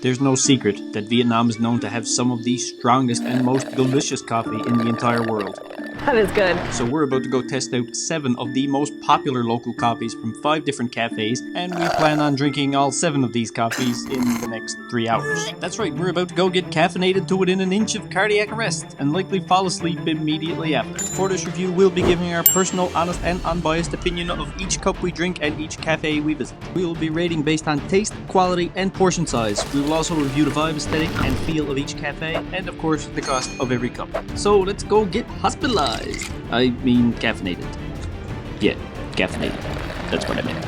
There's no secret that Vietnam is known to have some of the strongest and most delicious coffee in the entire world. That is good. So we're about to go test out 7 of the most popular local coffees from 5 different cafes, and we plan on drinking all 7 of these coffees in the next 3 hours. That's right, we're about to go get caffeinated to within an inch of cardiac arrest, and likely fall asleep immediately after. For this review, we'll be giving our personal, honest and unbiased opinion of each cup we drink and each cafe we visit. We will be rating based on taste, quality and portion size. We will also review the vibe, aesthetic and feel of each cafe, and of course the cost of every cup. So let's go get hospitalized. I mean caffeinated. Yeah, caffeinated. That's what I meant.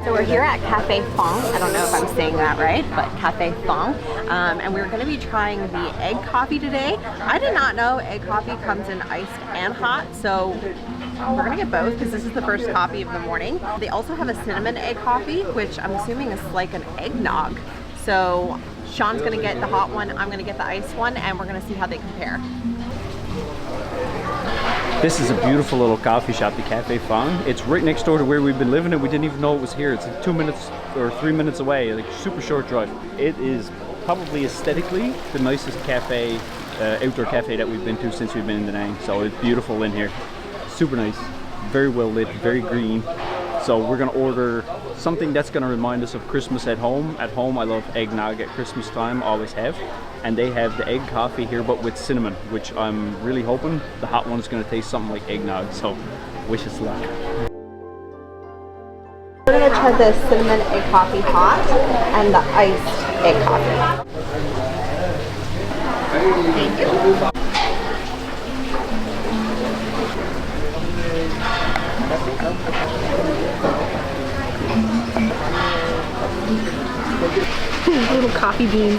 So we're here at Cafe Phong. I don't know if I'm saying that right, but Cafe Phong. And we're going to be trying the egg coffee today. I did not know egg coffee comes in iced and hot, so we're going to get both because this is the first coffee of the morning. They also have a cinnamon egg coffee, which I'm assuming is like an eggnog. So Sean's going to get the hot one, I'm going to get the iced one, and we're going to see how they compare. This is a beautiful little coffee shop, the Cafe Phong. It's right next door to where we've been living and we didn't even know it was here. It's like 2 minutes or 3 minutes away, like super short drive. It is probably aesthetically the nicest cafe, outdoor cafe that we've been to since we've been in Da Nang. So it's beautiful in here, super nice, very well lit, very green. So we're gonna order something that's gonna remind us of Christmas at home. At home, I love eggnog at Christmas time, always have. And they have the egg coffee here, but with cinnamon, which I'm really hoping the hot one is gonna taste something like eggnog. So wish us luck. We're gonna try the cinnamon egg coffee hot and the iced egg coffee. Thank you. Little coffee bean.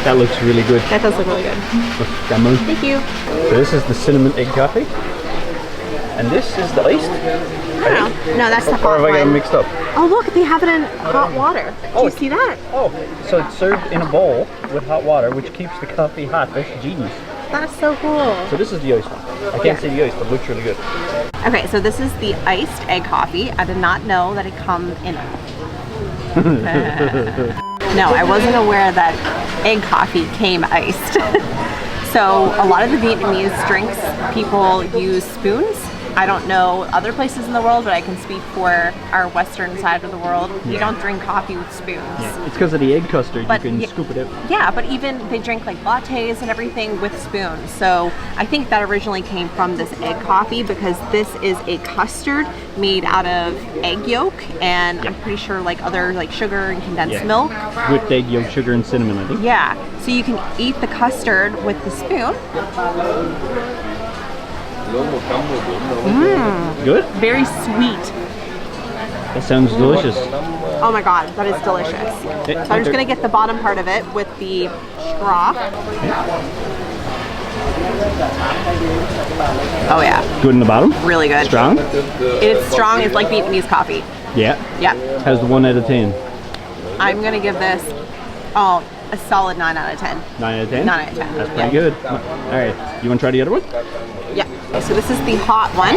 That looks really good. That does look really good. Thank you. So this is the cinnamon egg coffee. And this is the iced? No, that's the hot one. Or have I got them mixed up? Oh look, they have it in hot water. Do you see that? Oh, so it's served in a bowl with hot water, which keeps the coffee hot. That's genius. That's so cool. So this is the iced one. I can't see the ice, but it looks really good. Okay, so this is the iced egg coffee. I did not know that it comes in No, I wasn't aware that egg coffee came iced. So a lot of the Vietnamese drinks, people use spoons. I don't know other places in the world, but I can speak for our western side of the world. We don't drink coffee with spoons. Yeah. It's because of the egg custard, but you can scoop it out. Yeah, but even they drink like lattes and everything with spoons. So I think that originally came from this egg coffee because this is a custard made out of egg yolk and I'm pretty sure like other like sugar and condensed milk. With egg yolk, sugar and cinnamon, I think. Yeah, so you can eat the custard with the spoon. Good? Very sweet. That sounds delicious. Oh my god, that is delicious. So I'm just going to get the bottom part of it with the straw. Oh yeah. Good in the bottom? Really good. Strong? It's strong. It's like Vietnamese coffee. Yeah? Yeah. How's the 1 out of 10? I'm going to give this, a solid 9 out of 10. 9 out of 10? 9 out of 10. That's pretty good. Alright, you want to try the other one? Yeah. So this is the hot one.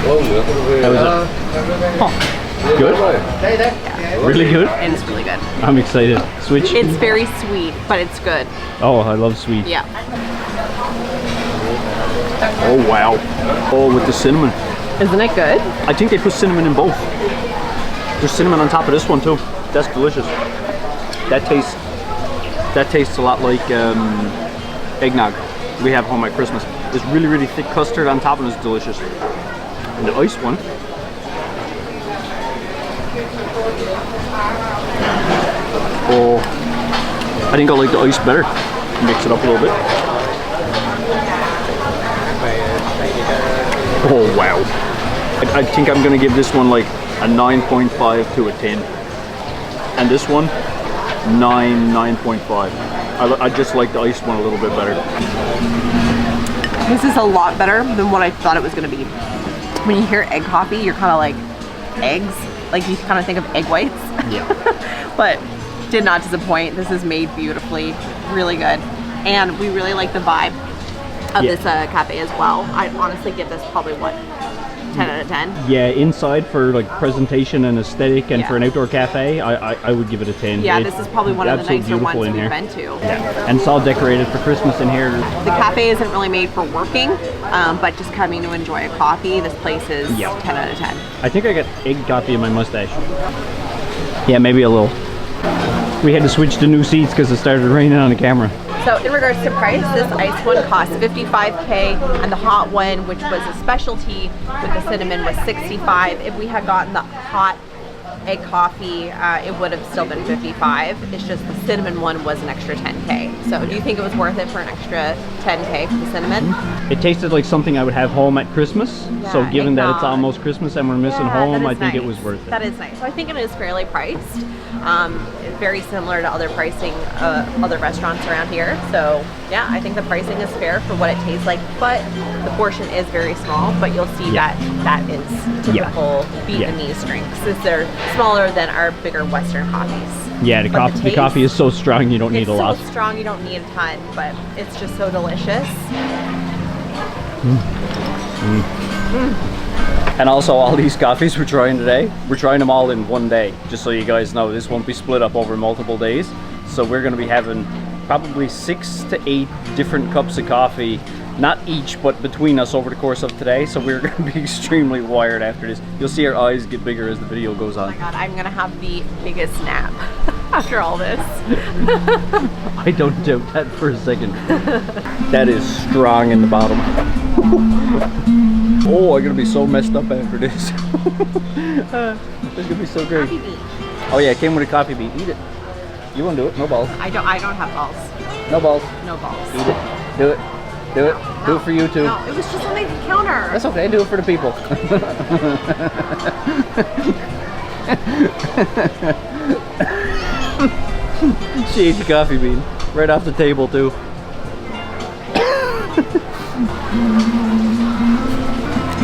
How is it? Good? Yeah. Really good? It is really good. I'm excited. Switch. It's very sweet, but it's good. Oh, I love sweet. Yeah. Oh, wow. Oh, with the cinnamon. Isn't it good? I think they put cinnamon in both. There's cinnamon on top of this one too. That's delicious. That tastes a lot like eggnog we have home at Christmas. It's really, really thick custard on top and it's delicious. And the iced one Oh, I think I like the ice better. Mix it up a little bit. Oh wow. I think I'm gonna give this one like a 9.5 to a 10. And this one, 9.5. I just like the iced one a little bit better. This is a lot better than what I thought it was gonna be. When you hear egg coffee, you're kind of like, eggs? Like you kind of think of egg whites. Yeah. But did not disappoint. This is made beautifully, really good. And we really like the vibe of this cafe as well. I'd honestly give this probably, what, 10 out of 10? Yeah, inside for like presentation and aesthetic and for an outdoor cafe, I would give it a 10. Yeah, this is probably one of the nicer ones we've been to. Yeah. And it's all decorated for Christmas in here. The cafe isn't really made for working, but just coming to enjoy a coffee, this place is 10 out of 10. I think I got egg coffee in my mustache. Yeah, maybe a little. We had to switch to new seats because it started raining on the camera. So in regards to price, this iced one cost $55K, and the hot one, which was a specialty with the cinnamon, was $65. If we had gotten the hot egg coffee, it would have still been $55. It's just the cinnamon one was an extra $10K. So do you think it was worth it for an extra $10K for the cinnamon? It tasted like something I would have home at Christmas. Yeah, so given that it's eggnog. almost Christmas and we're missing home, I think it was worth it. That is nice. So I think it is fairly priced. Very similar to other pricing, other restaurants around here. So yeah, I think the pricing is fair for what it tastes like, but the portion is very small, but you'll see that is typical Vietnamese drinks. They're smaller than our bigger Western coffees. Yeah, the coffee is so strong you don't need a lot. It's so strong you don't need a ton, but it's just so delicious. And also all these coffees we're trying today, we're trying them all in one day, just so you guys know. This won't be split up over multiple days. So we're going to be having probably 6 to 8 different cups of coffee, not each, but between us over the course of today. So we're going to be extremely wired after this. You'll see our eyes get bigger as the video goes on. Oh my god, I'm going to have the biggest nap after all this. I don't doubt that for a second. That is strong in the bottom. Oh, I'm gonna be so messed up after this. This is gonna be so great. Coffee bean. Oh yeah, it came with a coffee bean. Eat it. You wanna do it? No balls. I don't have balls. No balls. No balls. Eat it. Do it. Do it. No, Do it for you too. No, it was just on the counter. That's okay. Do it for the people. She ate the coffee bean right off the table too.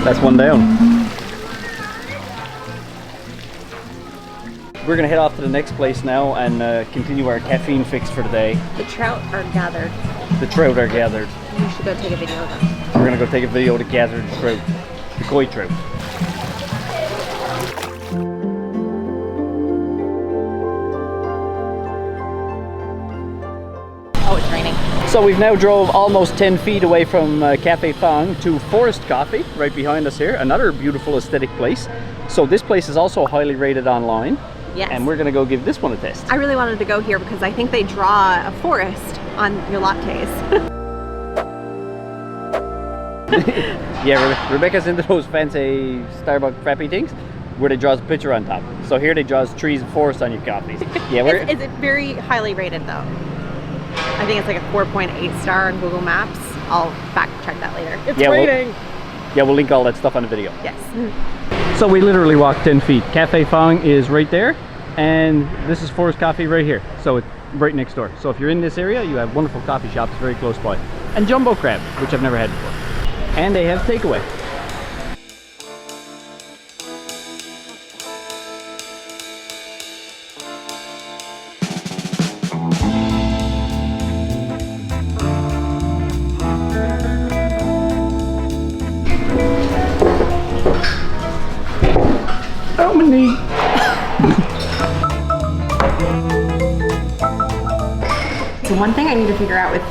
That's one down. We're gonna head off to the next place now and continue our caffeine fix for today. The trout are gathered. The trout are gathered. We should go take a video of them. We're gonna go take a video to gather the trout, the koi trout. Oh, it's raining. So we've now drove almost 10 feet away from Cafe Phong to Forest Coffee, right behind us here. Another beautiful aesthetic place. So this place is also highly rated online. Yes. And we're gonna go give this one a test. I really wanted to go here because I think they draw a forest on your lattes. Yeah, Rebecca's into those fancy Starbucks frappy things where they draws a picture on top. So here they draws trees and forest on your coffees. Yeah, It's very highly rated though. I think it's like a 4.8 star on Google Maps. I'll fact check that later. It's raining. We'll link all that stuff on the video. Yes. So we literally walked 10 feet. Cafe Phong is right there, and this is Forest Coffee right here. So it's right next door. So if you're in this area, you have wonderful coffee shops very close by. And jumbo crab, which I've never had before. And they have takeaway. Oh, my knee. So one thing I need to figure out with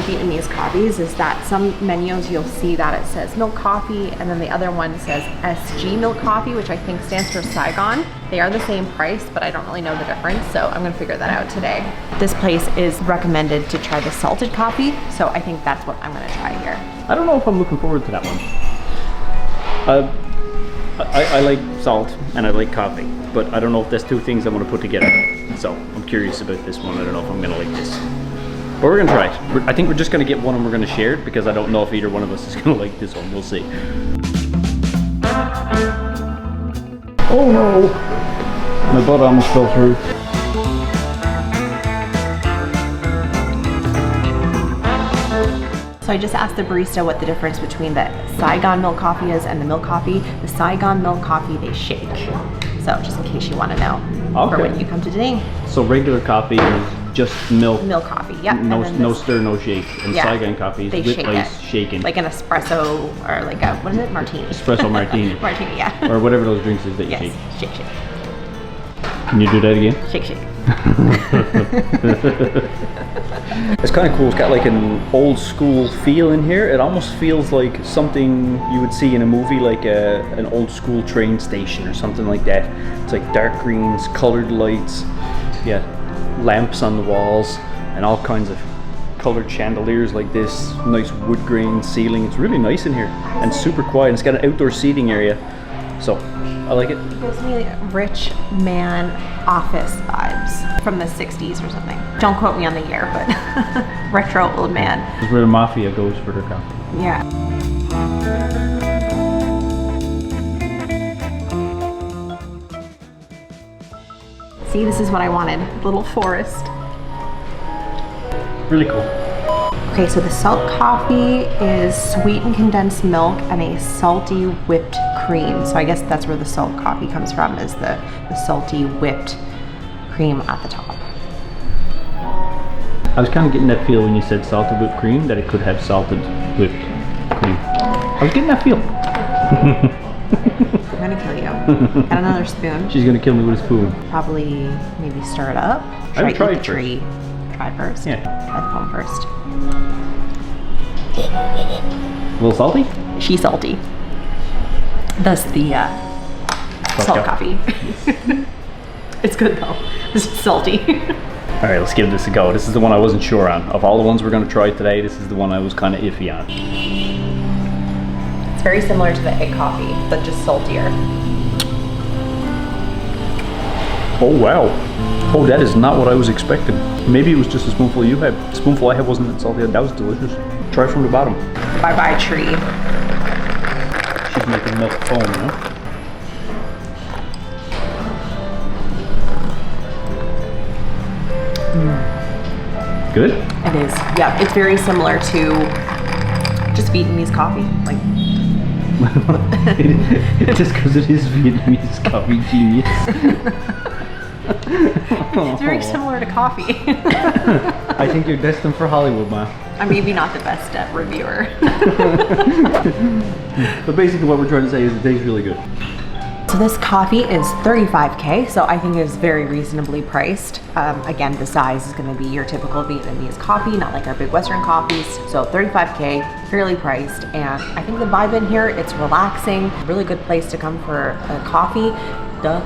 Vietnamese coffees is that some menus you'll see that it says milk coffee, and then the other one says SG milk coffee, which I think stands for Saigon. They are the same price, but I don't really know the difference, so I'm gonna figure that out today. This place is recommended to try the salted coffee, so I think that's what I'm gonna try here. I don't know if I'm looking forward to that one. I like salt and I like coffee, but I don't know if there's two things I'm gonna put together. So I'm curious about this one. I don't know if I'm gonna like this. But we're gonna try it. I think we're just gonna get one and we're gonna share it because I don't know if either one of us is gonna like this one. We'll see. Oh no! My butt almost fell through. So I just asked the barista what the difference between the Saigon milk coffee is and the milk coffee. The Saigon milk coffee, they shake. So just in case you want to know for when you come to Danang. So regular coffee is just milk. Milk coffee, yep. No stir, no shake. And Saigon coffee is with ice shaken. Like an espresso or like a, what is it, martini? Espresso martini. Martini, yeah. Or whatever those drinks is that you shake. Shake, shake. Can you do that again? Shake, shake. It's kind of cool. It's got like an old school feel in here. It almost feels like something you would see in a movie, like an old school train station or something like that. It's like dark greens, colored lights, yeah, lamps on the walls, and all kinds of colored chandeliers like this. Nice wood grain ceiling. It's really nice in here and super quiet. It's got an outdoor seating area, so I like it. It gives me rich man office vibes from the 60s or something. Don't quote me on the year, but retro old man. This is where the mafia goes for their coffee. Yeah. See, this is what I wanted. Little forest. Really cool. Okay, so the salt coffee is sweetened condensed milk and a salty whipped cream. So I guess that's where the salt coffee comes from, is the salty whipped cream at the top. I was kind of getting that feel when you said salted whipped cream, that it could have salted whipped cream. I was getting that feel. I'm gonna kill you. Got another spoon. She's gonna kill me with a spoon. Probably maybe stir it up. I would try it tree. Try first. Yeah. Try the foam first. A little salty? She's salty. Thus the salt coffee. It's good though. It's just salty. All right, let's give this a go. This is the one I wasn't sure on. Of all the ones we're gonna try today, this is the one I was kind of iffy on. It's very similar to the egg coffee, but just saltier. Oh wow. Oh, that is not what I was expecting. Maybe it was just a spoonful you had. The spoonful I had wasn't that salty. That was delicious. Try from the bottom. Bye bye tree. She's making milk foam, you know? Good? It is. Yeah, it's very similar to just Vietnamese coffee. Like just because it is Vietnamese coffee, genius. It's very similar to coffee. I think you're destined for Hollywood, Ma. I'm maybe not the best reviewer. But basically what we're trying to say is it tastes really good. So this coffee is $35K, so I think it's very reasonably priced. Again, the size is going to be your typical Vietnamese coffee, not like our big Western coffees. So $35K, fairly priced, and I think the vibe in here, it's relaxing, really good place to come for a coffee. Duh.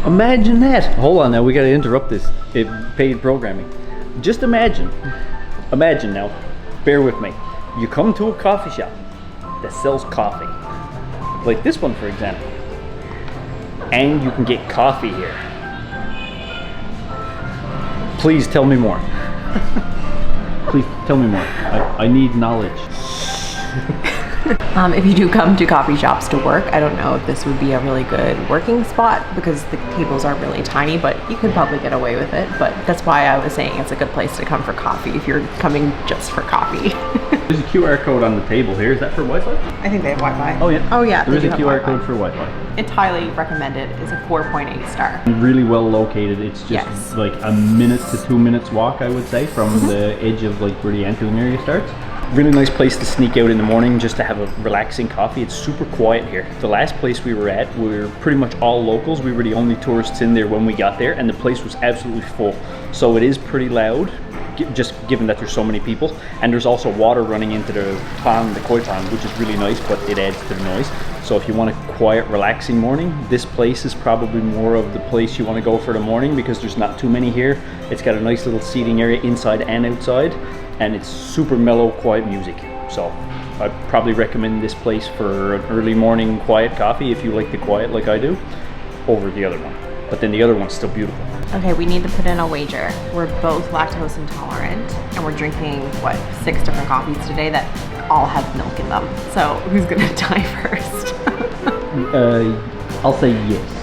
Imagine that. Hold on now, we gotta interrupt this. Paid programming. Just imagine now, bear with me. You come to a coffee shop that sells coffee, like this one for example, and you can get coffee here. Please tell me more. Please tell me more. I need knowledge. If you do come to coffee shops to work, I don't know if this would be a really good working spot because the tables are really tiny, but you could probably get away with it. But that's why I was saying it's a good place to come for coffee if you're coming just for coffee. There's a QR code on the table here. Is that for Wi-Fi? I think they have Wi-Fi. Oh yeah. Oh yeah. There is a QR code for Wi-Fi. It's highly recommended. It's a 4.8 star. Really well located. It's just like a minute to 2 minutes walk, I would say, from the edge of like where the Antioch area starts. Really nice place to sneak out in the morning just to have a relaxing coffee. It's super quiet here. The last place we were at, we were pretty much all locals. We were the only tourists in there when we got there, and the place was absolutely full. So it is pretty loud, just given that there's so many people. And there's also water running into the pond, the koi pond, which is really nice, but it adds to the noise. So if you want a quiet, relaxing morning, this place is probably more of the place you want to go for the morning because there's not too many here. It's got a nice little seating area inside and outside, and it's super mellow, quiet music. So I'd probably recommend this place for an early morning quiet coffee if you like the quiet like I do, over the other one. But then the other one's still beautiful. Okay, we need to put in a wager. We're both lactose intolerant, and we're drinking, what, 6 different coffees today that all have milk in them. So who's gonna die first? I'll say yes.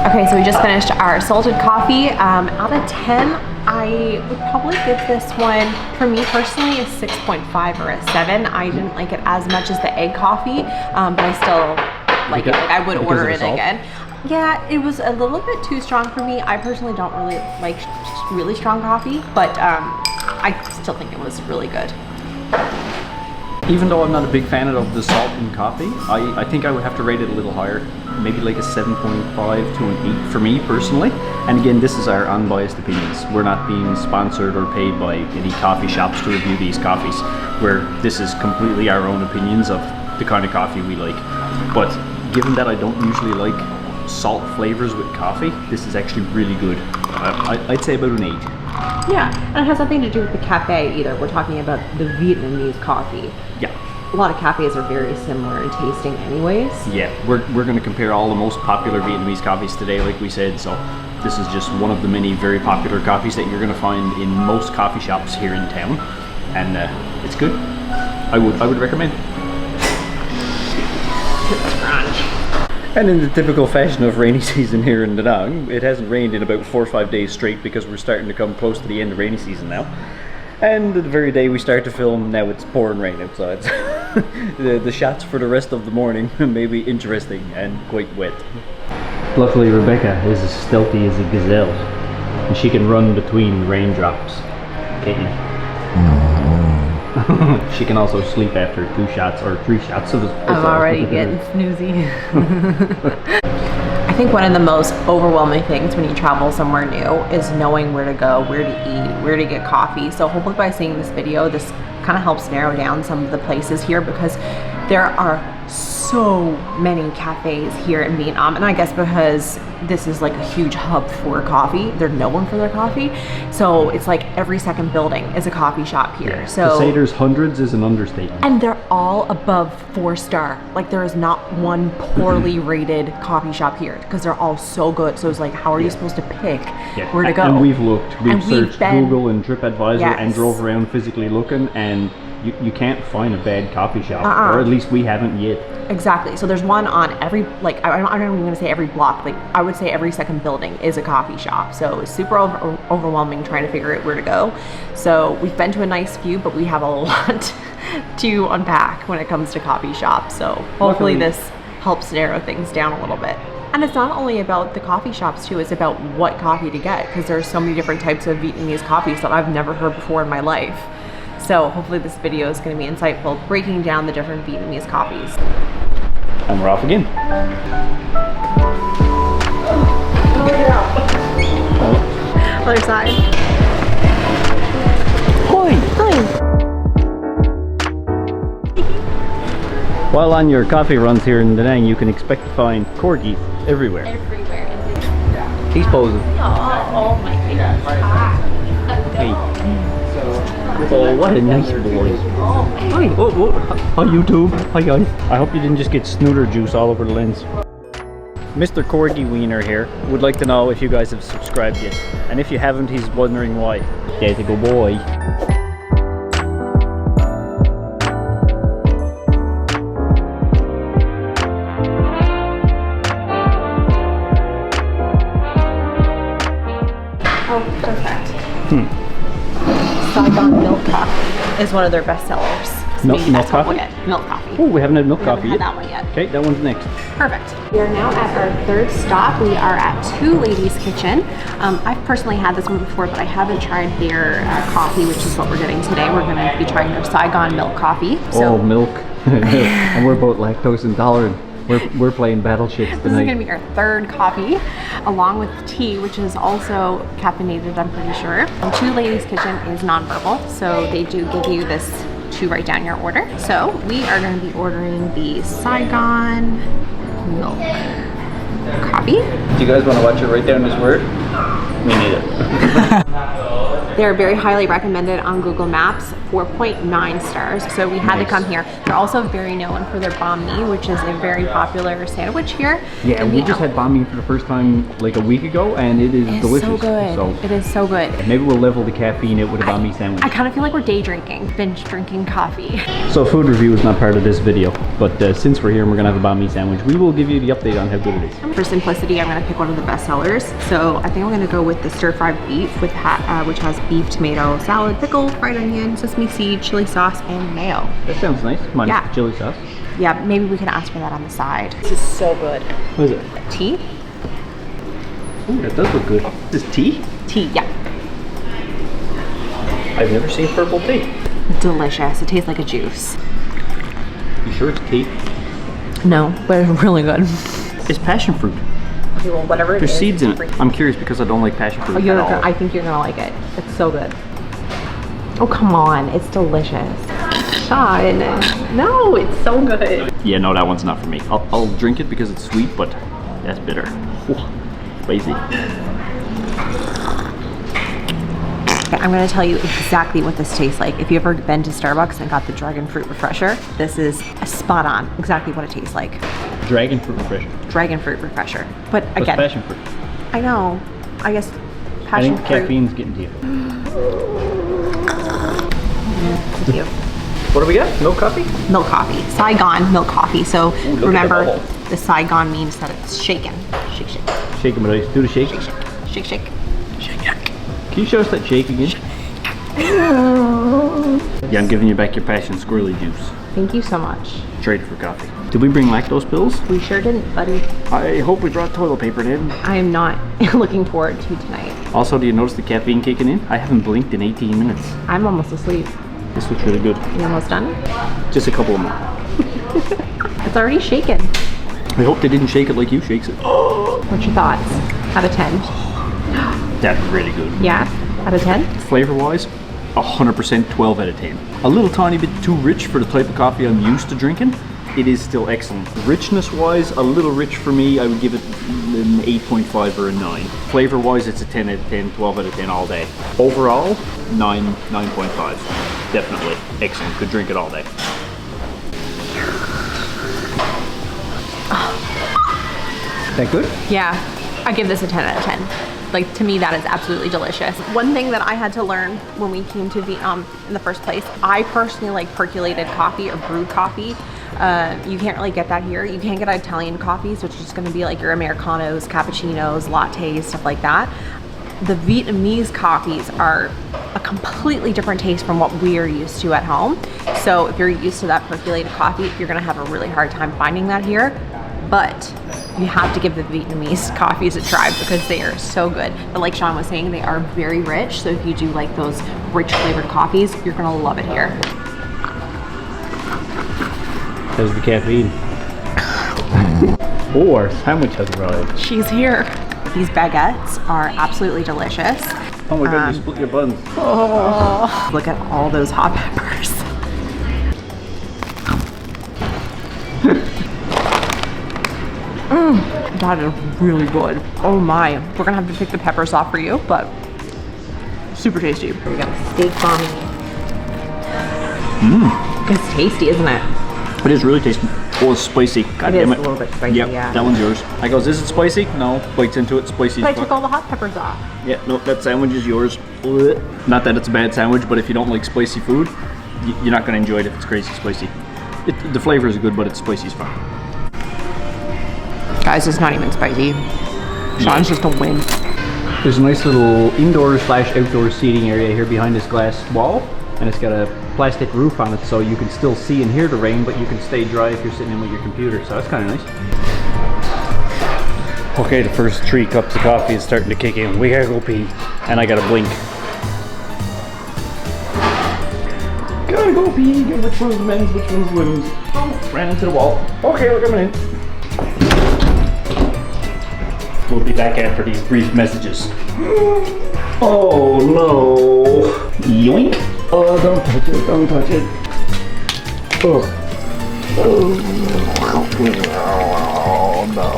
Okay, so we just finished our salted coffee. Out of 10, I would probably give this one, for me personally, a 6.5 or a 7. I didn't like it as much as the egg coffee, but I still like it. Like, I would order it again. Yeah, it was a little bit too strong for me. I personally don't really like really strong coffee, but I still think it was really good. Even though I'm not a big fan of the salt in coffee, I think I would have to rate it a little higher. Maybe like a 7.5 to an 8 for me personally. And again, this is our unbiased opinions. We're not being sponsored or paid by any coffee shops to review these coffees, where this is completely our own opinions of the kind of coffee we like. But given that I don't usually like salt flavors with coffee, this is actually really good. I'd say about an 8. Yeah, and it has nothing to do with the cafe either. We're talking about the Vietnamese coffee. Yeah. A lot of cafes are very similar in tasting anyways. Yeah, we're going to compare all the most popular Vietnamese coffees today, like we said. So this is just one of the many very popular coffees that you're going to find in most coffee shops here in town. And it's good. I would recommend. And in the typical fashion of rainy season here in Da Nang, it hasn't rained in about 4 or 5 days straight because we're starting to come close to the end of rainy season now. And the very day we start to film, now it's pouring rain outside. The shots for the rest of the morning may be interesting and quite wet. Luckily Rebecca is as stealthy as a gazelle, and she can run between raindrops. Kitten. She can also sleep after 2 shots or 3 shots of espresso. I'm already getting snoozy. I think one of the most overwhelming things when you travel somewhere new is knowing where to go, where to eat, where to get coffee. So hopefully by seeing this video, this kind of helps narrow down some of the places here, because there are so many cafes here in Vietnam, and I guess because this is like a huge hub for coffee, they're known for their coffee, so it's like every second building is a coffee shop here. Yeah, so to say there's hundreds is an understatement. And they're all above 4-star. Like there is not one poorly rated coffee shop here, because they're all so good. So it's like, how are you supposed to pick where to go? And we've looked, we've searched been, Google and TripAdvisor and drove around physically looking, and you can't find a bad coffee shop, or at least we haven't yet. Exactly. So there's one on every, like, I'm not even going to say every block, like I would say every second building is a coffee shop. So it's super overwhelming trying to figure out where to go. So we've been to a nice few, but we have a lot to unpack when it comes to coffee shops. So hopefully this helps narrow things down a little bit. And it's not only about the coffee shops too, it's about what coffee to get, because there's so many different types of Vietnamese coffees that I've never heard before in my life. So hopefully this video is going to be insightful, breaking down the different Vietnamese coffees. And we're off again. Other side. Hoi! Hi. While on your coffee runs here in Da Nang, you can expect to find corgis everywhere. Everywhere. He's posing. Oh my goodness. Hey. Oh, what a nice boy. Hi, hi YouTube. Hi guys. I hope you didn't just get snooter juice all over the lens. Mr. Corgi Wiener here would like to know if you guys have subscribed yet. And if you haven't, he's wondering why. Yeah, it's a good boy. Oh, perfect. Saigon milk coffee is one of their best sellers. So Milk coffee? Milk coffee. Oh, we haven't had milk coffee Had yet. that one yet. Okay, that one's next. Perfect. We are now at our third stop. We are at Two Ladies Kitchen. I've personally had this one before, but I haven't tried their coffee, which is what we're getting today. We're going to be trying their Saigon milk coffee. So, oh, milk. And we're both lactose intolerant. We're playing battleships tonight. This is going to be our third coffee, along with tea, which is also caffeinated, I'm pretty sure. Two Ladies Kitchen is non-verbal, so they do give you this to write down your order. So we are going to be ordering the Saigon milk coffee. Do you guys want to watch her write down this word? Me neither. They're very highly recommended on Google Maps, 4.9 stars. So we had to come here. They're also very known for their banh mi, which is a very popular sandwich here. Yeah, we just had banh mi for the first time like a week ago, and it is delicious. So good. So it is so good. maybe we'll level the caffeine out with a banh mi sandwich. I kind of feel like we're day drinking, binge drinking coffee. So food review is not part of this video, but since we're here and we're gonna have a banh mi sandwich, we will give you the update on how good it is. For simplicity, I'm gonna pick one of the best sellers. So I think I'm gonna go with the stir-fried beef with which has beef, tomato, salad, pickle, fried onion, sesame seed, chili sauce, and mayo. That sounds nice, minus Yeah. the chili sauce. Yeah, maybe we can ask for that on the side. This is so good. What is it? Tea? Ooh, that does look good. This is tea? Tea, yeah. I've never seen purple tea. Delicious. It tastes like a juice. You sure it's tea? No, but it's really good. It's passion fruit. Okay, well, whatever it There's is, seeds in it's it. free. I'm curious because I don't like passion fruit at all. I think you're gonna like it. It's so good. Oh, come on. It's delicious. Sean. No, it's so good. Yeah, no, that one's not for me. I'll drink it because it's sweet, but that's bitter. Ooh, spicy. I'm gonna tell you exactly what this tastes like. If you've ever been to Starbucks and got the dragon fruit refresher, this is spot on, exactly what it tastes like. Dragon fruit refresher. Dragon fruit refresher. But What's again, passion fruit? I know, I guess I passion think fruit. caffeine's getting to you. Thank you. What do we got? Milk coffee? Milk coffee, Saigon milk coffee. So Ooh, look at remember, the bubble. the Saigon means that it's shaken. Shake, shake, Shake them, but do the shake. shake, shake, shake, shake, shake. Can you show us that shake again? Yeah, I'm giving you back your passion squirrely juice. Thank you so much. Trade for coffee. Did we bring lactose pills? We sure didn't, buddy. I hope we brought toilet paper in. I am not looking forward to tonight. Also, do you notice the caffeine kicking in? I haven't blinked in 18 minutes. I'm almost asleep. This looks really good. You almost done? Just a couple of more. It's already shaken. I hope they didn't shake it like you shakes it. What's your thoughts? Out of 10? That's really good. Yeah? Out of 10? Flavor-wise, 100% 12 out of 10. A little tiny bit too rich for the type of coffee I'm used to drinking. It is still excellent. Richness-wise, a little rich for me. I would give it an 8.5 or a 9. Flavor-wise, it's a 10 out of 10, 12 out of 10 all day. Overall, 9.5. Definitely excellent. Could drink it all day. That good? Yeah, I give this a 10 out of 10. Like, to me, that is absolutely delicious. One thing that I had to learn when we came to Vietnam in the first place, I personally like percolated coffee or brewed coffee. You can't really get that here. You can't get Italian coffees, which is gonna be like your Americanos, cappuccinos, lattes, stuff like that. The Vietnamese coffees are a completely different taste from what we are used to at home. So if you're used to that percolated coffee, you're gonna have a really hard time finding that here. But you have to give the Vietnamese coffees a try because they are so good. But like Sean was saying, they are very rich. So if you do like those rich flavored coffees, you're gonna love it here. How's the caffeine? Oh, our sandwich has arrived. She's here. These baguettes are absolutely delicious. Oh my god, you split your buns. Oh, look at all those hot peppers. That is really good. Oh my. We're gonna have to pick the peppers off for you, but super tasty. Here we go. Steak banh mi. It's tasty, isn't it? It is really tasty. Oh, it's spicy. God It damn is it. a little bit spicy, Yep, yeah. that one's yours. I goes, is it spicy? No. Bites into it, spicy But I as took fuck. all the hot peppers off. Yeah, no, that sandwich is yours. Blech. Not that it's a bad sandwich, but if you don't like spicy food, you're not gonna enjoy it if it's crazy spicy. The flavor is good, but it's spicy as fuck. Guys, it's not even spicy. Sean's just a win. There's a nice little indoor/outdoor seating area here behind this glass wall, and it's got a plastic roof on it so you can still see and hear the rain, but you can stay dry if you're sitting in with your computer, so that's kind of nice. Okay, the first 3 cups of coffee is starting to kick in. We gotta go pee, and I gotta blink. Gotta go pee, which one's men's, which one's women's. Oh, ran into the wall. Okay, we're coming in. We'll be back after these brief messages. Oh no! Yoink! Oh, don't touch it, don't touch it. Oh. Oh no.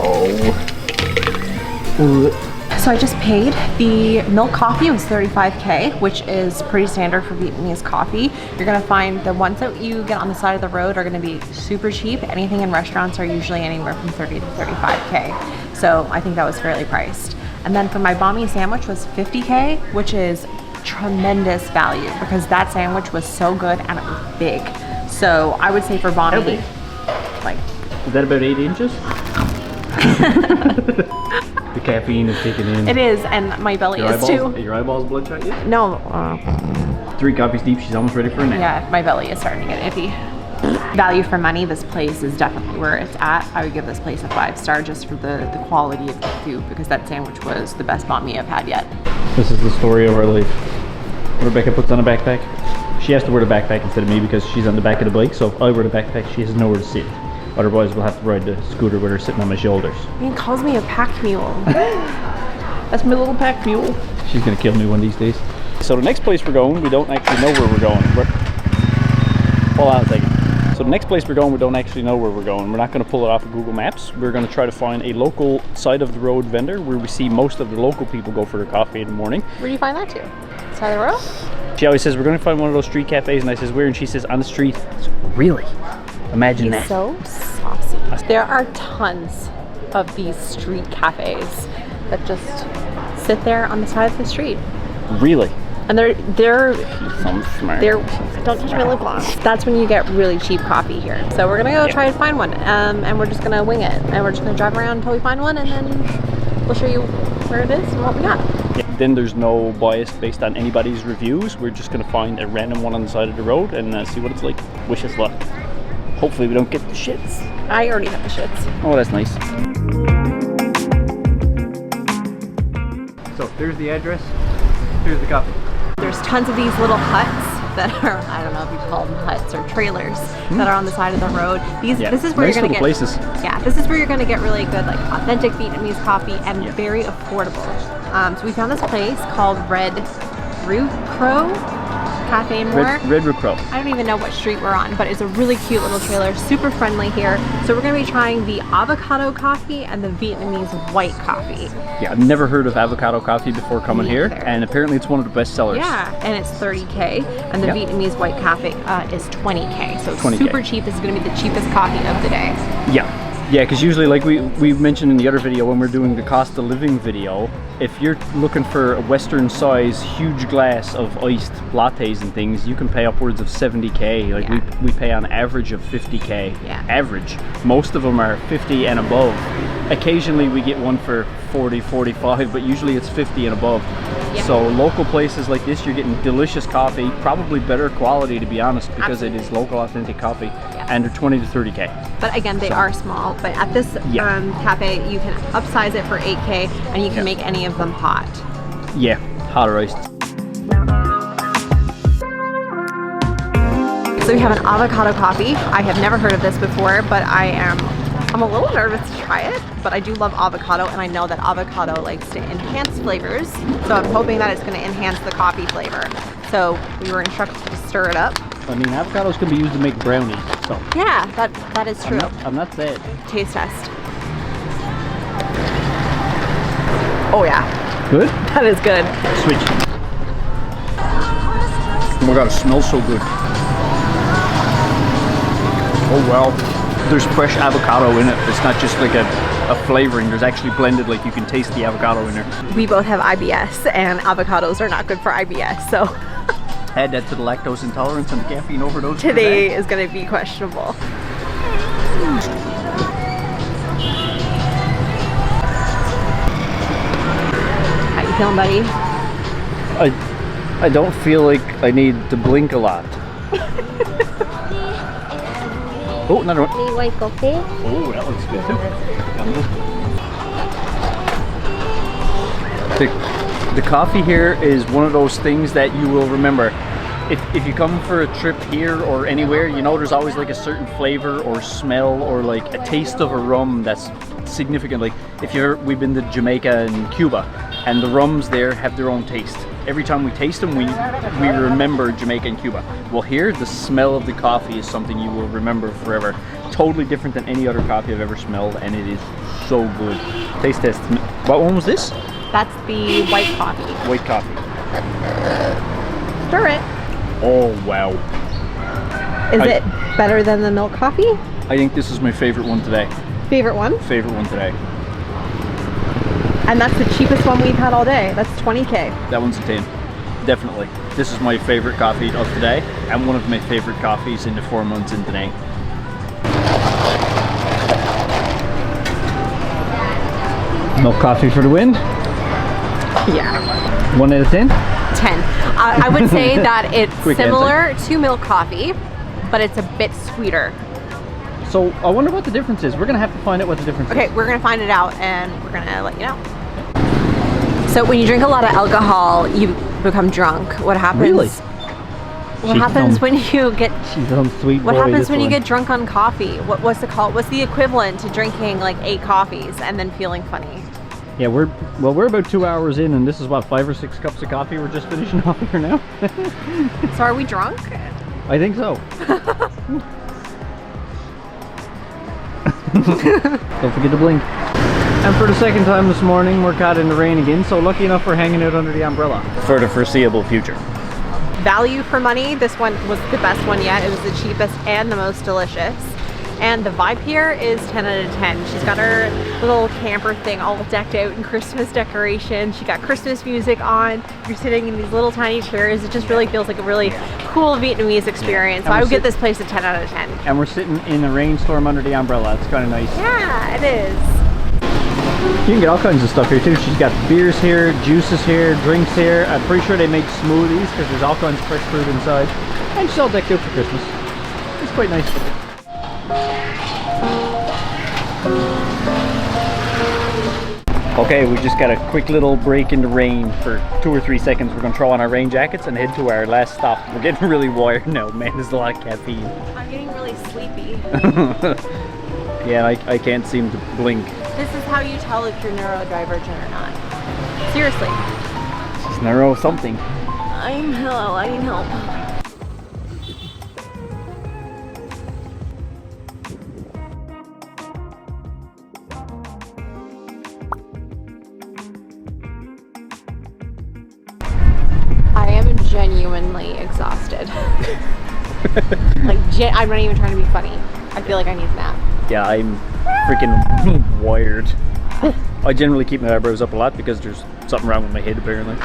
So I just paid. The milk coffee was 35K, which is pretty standard for Vietnamese coffee. You're gonna find the ones that you get on the side of the road are gonna be super cheap. Anything in restaurants are usually anywhere from 30 to 35K. So I think that was fairly priced. And then for my banh mi sandwich was 50K, which is tremendous value because that sandwich was so good and it was big. So I would say for banh mi, like. Is that about 8 inches? The caffeine is kicking in. It is, and my belly is too. Are your eyeballs bloodshot yet? No. 3 coffees deep, she's almost ready for a nap. Yeah, my belly is starting to get iffy. Value for money, this place is definitely where it's at. I would give this place a 5-star just for the quality of the food because that sandwich was the best banh mi I've had yet. This is the story of our life. Rebecca puts on a backpack. She has to wear the backpack instead of me because she's on the back of the bike, so if I wear the backpack, she has nowhere to sit. Otherwise, we'll have to ride the scooter with her sitting on my shoulders. He calls me a pack mule. That's my little pack mule. She's gonna kill me one of these days. So the next place we're going, we don't actually know where we're going. Hold on a second. So the next place we're going, we don't actually know where we're going. We're not gonna pull it off of Google Maps. We're gonna try to find a local side of the road vendor where we see most of the local people go for their coffee in the morning. Where do you find that to? Side of the road? She always says, we're gonna find one of those street cafes, and I says, where? And she says, on the street. So, really? Imagine that. So saucy. There are tons of these street cafes that just sit there on the side of the street. Really? And they're Some smart. don't touch my lip gloss. That's when you get really cheap coffee here. So we're gonna go try and find one, and we're just gonna wing it, and we're just gonna drive around until we find one, and then we'll show you where it is and what we got. Yeah, then there's no bias based on anybody's reviews. We're just gonna find a random one on the side of the road and see what it's like. Wish us luck. Hopefully we don't get the shits. I already have the shits. Oh, that's nice. So there's the address. Here's the coffee. There's tons of these little huts that are, I don't know if you call them huts or trailers that are on the side of the road. This is where nice you're gonna get places. Yeah, this is where you're gonna get really good, like authentic Vietnamese coffee and very affordable. So we found this place called Red Rue Crow Cafe and More. Red Rue Crow. I don't even know what street we're on, but it's a really cute little trailer, super friendly here. So we're gonna be trying the avocado coffee and the Vietnamese white coffee. Yeah, I've never heard of avocado coffee before coming here, either. and apparently it's one of the best sellers. Yeah, and it's 30K, and the Vietnamese white cafe is 20K. So it's 20K. super cheap. It's gonna be the cheapest coffee of the day. Yeah. Yeah, because usually, like we mentioned in the other video when we're doing the cost of living video, if you're looking for a Western size huge glass of iced lattes and things, you can pay upwards of 70K. Like we pay on average of 50K. Yeah. Average. Most of them are 50 and above. Occasionally we get one for 40, 45, but usually it's 50 and above. Yep. So local places like this, you're getting delicious coffee, probably better quality to be honest, because Absolutely. it is local authentic coffee, and they're 20 to 30K. But again, they are small. But at this cafe, you can upsize it for 8K, and you can make any of them hot. Yeah, hotter iced. So we have an avocado coffee. I have never heard of this before, but I'm a little nervous to try it, but I do love avocado, and I know that avocado likes to enhance flavors. So I'm hoping that it's going to enhance the coffee flavor. So we were instructed to stir it up. I mean, avocados can be used to make brownies, so. Yeah, that is true. I'm not sad. Taste test. Oh yeah, Good? that is good. Switch. Oh my god, it smells so good. Oh wow. There's fresh avocado in it. It's not just like a flavoring. There's actually blended, like you can taste the avocado in there. We both have IBS, and avocados are not good for IBS, so Add that to the lactose intolerance and the caffeine overdose. today is going to be questionable. How you feeling, buddy? I don't feel like I need to blink a lot. Oh, another one. White coffee. Oh, that looks good too. The coffee here is one of those things that you will remember. If you come for a trip here or anywhere, you know there's always like a certain flavor or smell or like a taste of a rum that's significant. Like we've been to Jamaica and Cuba, and the rums there have their own taste. Every time we taste them, we remember Jamaica and Cuba. Well, here, the smell of the coffee is something you will remember forever. Totally different than any other coffee I've ever smelled, and it is so good. Taste test. What one was this? That's the white coffee. White coffee. Stir it. Oh, wow. Is it better than the milk coffee? I think this is my favorite one today. Favorite one? Favorite one today. And that's the cheapest one we've had all day. That's 20K. That one's a 10. Definitely. This is my favorite coffee of today, and one of my favorite coffees in the 4 months in today. Milk coffee for the win. Yeah. 1 out of 10? 10. I would say that it's Quick similar to milk coffee, but it's a bit sweeter. So I wonder what the difference is. We're gonna have to find out what the difference is. Okay, we're gonna find it out and we're gonna let you know. So when you drink a lot of alcohol, you become drunk. What happens? Really? What happens when you get? She's on sweet. What happens when you get drunk on coffee? What's the equivalent to drinking like 8 coffees and then feeling funny? Yeah, we're about 2 hours in, and this is what, 5 or 6 cups of coffee we're just finishing off here now. So are we drunk? I think so. Don't forget to blink. And for the second time this morning, we're caught in the rain again, so lucky enough we're hanging out under the umbrella for the foreseeable future. Value for money, this one was the best one yet. It was the cheapest and the most delicious. And the vibe here is 10 out of 10. She's got her little camper thing all decked out in Christmas decorations. She got Christmas music on. You're sitting in these little tiny chairs. It just really feels like a really cool Vietnamese experience. So I would give this place a 10 out of 10. And we're sitting in a rainstorm under the umbrella. It's kind of nice. Yeah, it is. You can get all kinds of stuff here too. She's got beers here, juices here, drinks here. I'm pretty sure they make smoothies because there's all kinds of fresh fruit inside. And she's all decked out for Christmas. It's quite nice. Okay, we just got a quick little break in the rain for 2 or 3 seconds. We're gonna throw on our rain jackets and head to our last stop. We're getting really wired now, man. There's a lot of caffeine. I'm getting really sleepy. Yeah, I can't seem to blink. This is how you tell if you're neurodivergent or not. Seriously. It's neuro something. I need help. I am genuinely exhausted. Like, I'm not even trying to be funny. I feel like I need a nap. Yeah, I'm freaking wired. I generally keep my eyebrows up a lot because there's something wrong with my head apparently.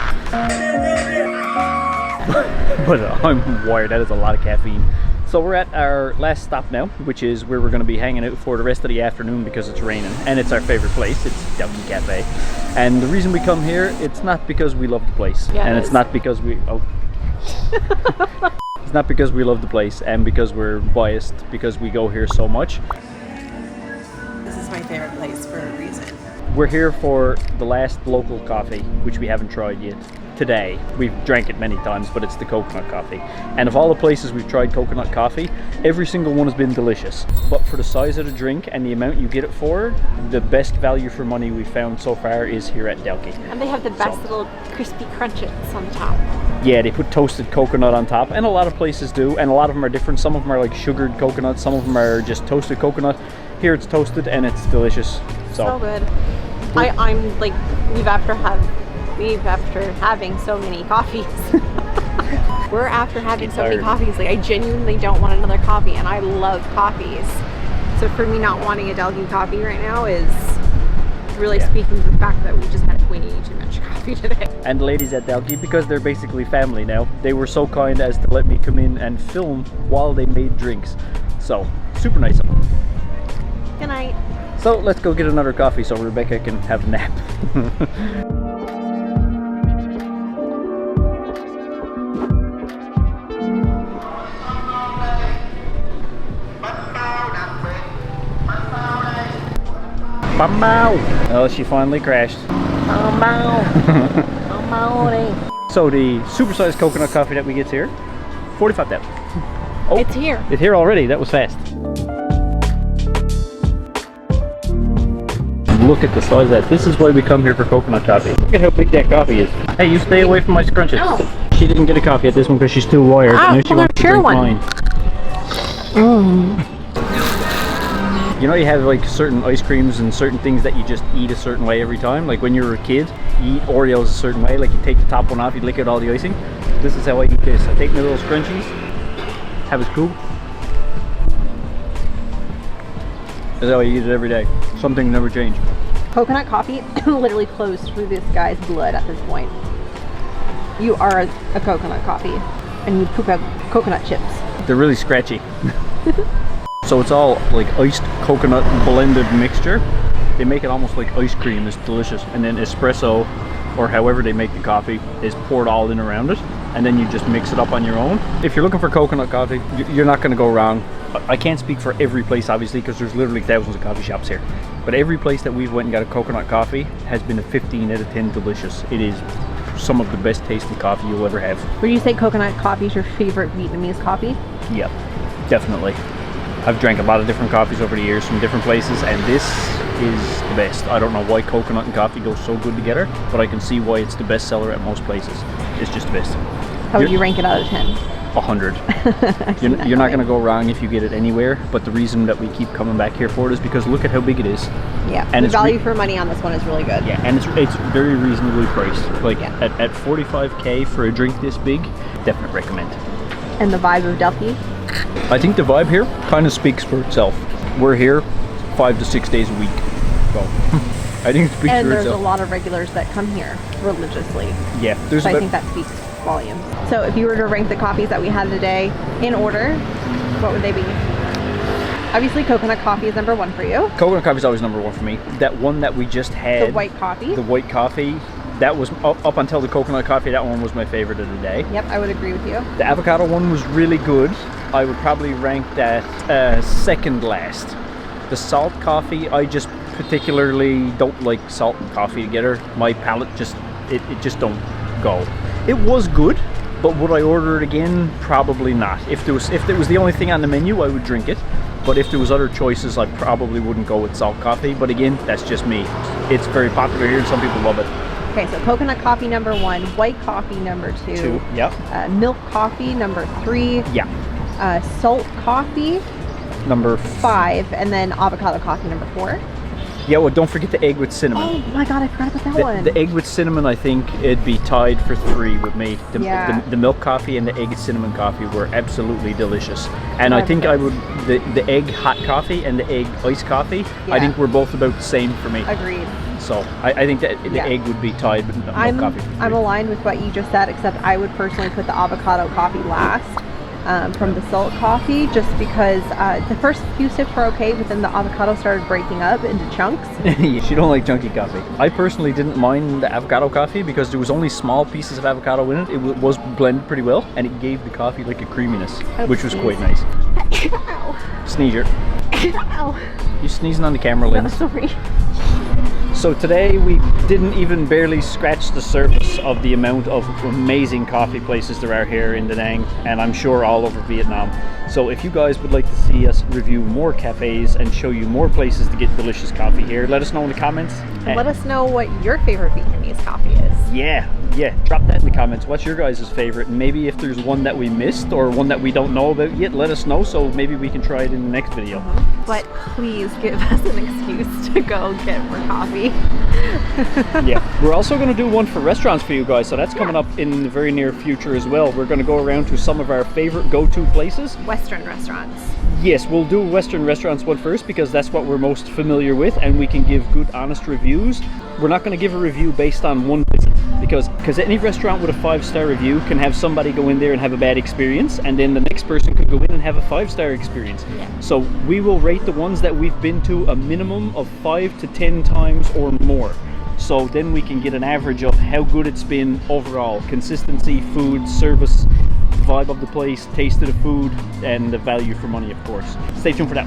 But I'm wired. That is a lot of caffeine. So we're at our last stop now, which is where we're going to be hanging out for the rest of the afternoon because it's raining. And it's our favorite place. It's Delky Cafe. And the reason we come here, it's not because we love the place. Yeah, and it's not because we... Oh. It's not because we love the place and because we're biased because we go here so much. This is my favorite place for a reason. We're here for the last local coffee, which we haven't tried yet. Today, we've drank it many times, but it's the coconut coffee. And of all the places we've tried coconut coffee, every single one has been delicious. But for the size of the drink and the amount you get it for, the best value for money we've found so far is here at Delky. And they have the best little crispy crunches on top. Yeah, they put toasted coconut on top, and a lot of places do, and a lot of them are different. Some of them are like sugared coconut, some of them are just toasted coconut. Here it's toasted and it's delicious. So good. I'm like, we've after having so many coffees. We're after having so many coffees. Like, I genuinely don't want another coffee, and I love coffees. So for me not wanting a Delky coffee right now is really speaking to the fact that we just had way too much coffee today. And the ladies at Delky, because they're basically family now, they were so kind as to let me come in and film while they made drinks. So, super nice of them. Good night. So let's go get another coffee so Rebecca can have a nap. Oh, she finally crashed. So the supersized coconut coffee that we get here, 45 cents. Oh, it's here. It's here already. That was fast. Look at the size of that. This is why we come here for coconut coffee. Look at how big that coffee is. Hey, you stay away from my scrunches. No. She didn't get a coffee at this one because she's too wired. Ah, and she wants to drink mine. You know, you have like certain ice creams and certain things that you just eat a certain way every time. Like when you were a kid, you eat Oreos a certain way. Like you take the top one off, you lick out all the icing. This is how I eat this. I take my little scrunchies, have a scoop. That's how I eat it every day. Something never changed. Coconut coffee literally flows through this guy's blood at this point. You are a coconut coffee, and you poop out coconut chips. They're really scratchy. So it's all like iced coconut blended mixture. They make it almost like ice cream. It's delicious. And then espresso, or however they make the coffee, is poured all in around it. And then you just mix it up on your own. If you're looking for coconut coffee, you're not going to go wrong. I can't speak for every place, obviously, because there's literally thousands of coffee shops here. But every place that we've went and got a coconut coffee has been a 15 out of 10 delicious. It is some of the best tasting coffee you'll ever have. Would you say coconut coffee is your favorite Vietnamese coffee? Yep, definitely. I've drank a lot of different coffees over the years from different places, and this is the best. I don't know why coconut and coffee go so good together, but I can see why it's the best seller at most places. It's just the best. How would you rank it out of 10? 100. You're not going to go wrong if you get it anywhere, but the reason that we keep coming back here for it is because look at how big it is. Yeah, and the value for money on this one is really good. Yeah, and it's very reasonably priced. Like yeah. at 45k for a drink this big, definitely recommend. And the vibe of Delphi? I think the vibe here kind of speaks for itself. We're here 5 to 6 days a week. So I think it speaks for itself. And there's a lot of regulars that come here religiously. Yeah, so I think that speaks volumes. So if you were to rank the coffees that we had today in order, what would they be? Obviously coconut coffee is number one for you. Coconut coffee is always number one for me. That one that we just had, the white coffee. The white coffee, that was up until the coconut coffee, that one was my favorite of the day. Yep, I would agree with you. The avocado one was really good. I would probably rank that second last. The salt coffee, I just particularly don't like salt and coffee together. My palate just, it just don't go. It was good, but would I order it again? Probably not. If it was the only thing on the menu, I would drink it. But if there was other choices, I probably wouldn't go with salt coffee. But again, that's just me. It's very popular here and some people love it. Okay, so coconut coffee number one, white coffee number two. Yep. Milk coffee number three. Yeah. Salt coffee number 5, and then avocado coffee number 4. Yeah, well, don't forget the egg with cinnamon. Oh my god, I forgot about that one. The egg with cinnamon, I think it'd be tied for 3 with me. The milk coffee and the egg cinnamon coffee were absolutely delicious. And I think I would, the egg hot coffee and the egg iced coffee, I think we're both about the same for me. Agreed. So I think that the egg would be tied with milk coffee. I'm aligned with what you just said, except I would personally put the avocado coffee last. From the salt coffee, just because the first few sips were okay, but then the avocado started breaking up into chunks. She don't like chunky coffee. I personally didn't mind the avocado coffee because there was only small pieces of avocado in it. It was blended pretty well, and it gave the coffee like a creaminess, which was quite nice. Sneezer. You sneezing on the camera, Lynn. No, sorry. So today we didn't even barely scratch the surface of the amount of amazing coffee places there are here in Da Nang, and I'm sure all over Vietnam. So if you guys would like to see us review more cafes and show you more places to get delicious coffee here, let us know in the comments. And let us know what your favorite Vietnamese coffee is. Yeah, drop that in the comments. What's your guys' favorite? And maybe if there's one that we missed or one that we don't know about yet, let us know so maybe we can try it in the next video. But please give us an excuse to go get more coffee. Yeah, we're also going to do one for restaurants for you guys, so that's coming up in the very near future as well. We're going to go around to some of our favorite go-to places. Western restaurants. Yes, we'll do Western restaurants one first because that's what we're most familiar with, and we can give good, honest reviews. We're not going to give a review based on one visit because any restaurant with a 5-star review can have somebody go in there and have a bad experience, and then the next person could go in and have a 5-star experience. Yeah. So we will rate the ones that we've been to a minimum of 5 to 10 times or more. So then we can get an average of how good it's been overall. Consistency, food, service, vibe of the place, taste of the food, and the value for money, of course. Stay tuned for that.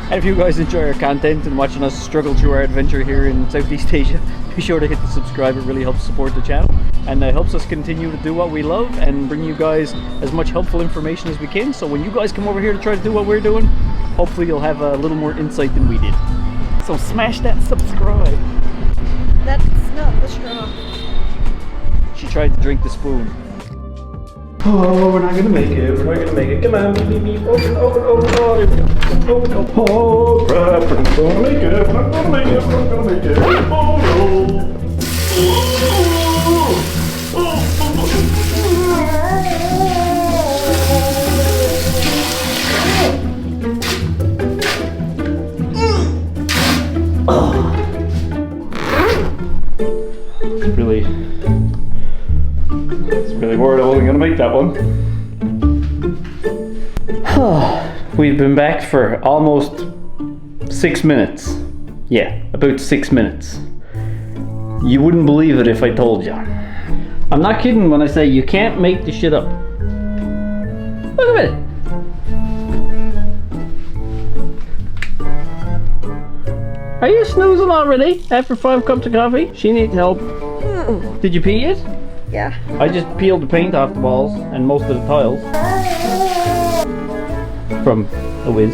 And if you guys enjoy our content and watching us struggle through our adventure here in Southeast Asia, be sure to hit the subscribe. It really helps support the channel, and it helps us continue to do what we love and bring you guys as much helpful information as we can. So when you guys come over here to try to do what we're doing, hopefully you'll have a little more insight than we did. So smash that subscribe. That's not the straw. She tried to drink the spoon. Oh, we're not gonna make it. We're not gonna make it. Come on, beep, beep, beep. Open, open, open. Oh, there we go. Open, open. Oh, crap. We're not gonna make it. We're not gonna make it. We're not gonna make it. Oh, It's really worried I wasn't gonna make that one. We've been back for almost 6 minutes. Yeah, about 6 minutes. You wouldn't believe it if I told you. I'm not kidding when I say you can't make the shit up. Look at it. Are you snoozing already after 5 cups of coffee? She needs help. Did you pee it? Yeah. I just peeled the paint off the walls and most of the tiles from a whiz.